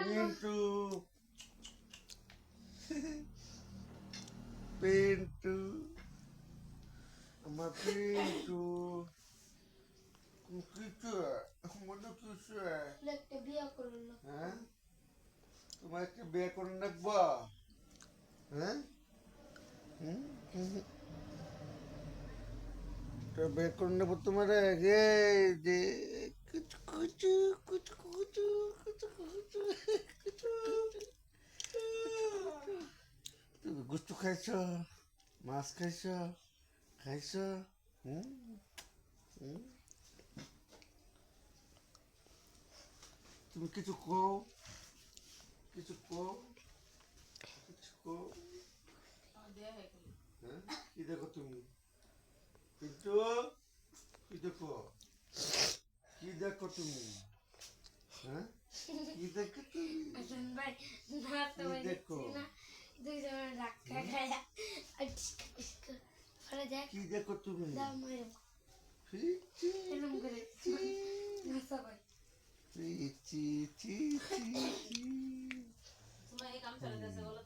পিন্টু পিন্টু আমার পিন্টু কিছু মনে কিছু একটা বিয়ে করলো হ্যাঁ তোমার একটা বিয়ে করে রাখবো হ্যাঁ বিয়ে করে নেবো তোমার আগে যে কুচু কুচু কুচু কুচু কুচু কুচু কুচু তুমি গুস্তু খাইছো মাছ খাইছো খাইছো হুম হুম তুমি কিছু কও কিছু কও কিছু কও হ্যাঁ কি দেখো তুমি কিন্তু কি দেখো কি দেখো তুমি হ্যাঁ কি দেখো তুমি হাসান ভাই না তো কি দেখো দেখছি না দুইজন ধাক্কা খায়া ফলে দেখ কি দেখো তুমি দাও মারো পিচি এরকম করে নাচা ভাই পিচি চি চি চি তোমার এই কাম চলে যাচ্ছে বলো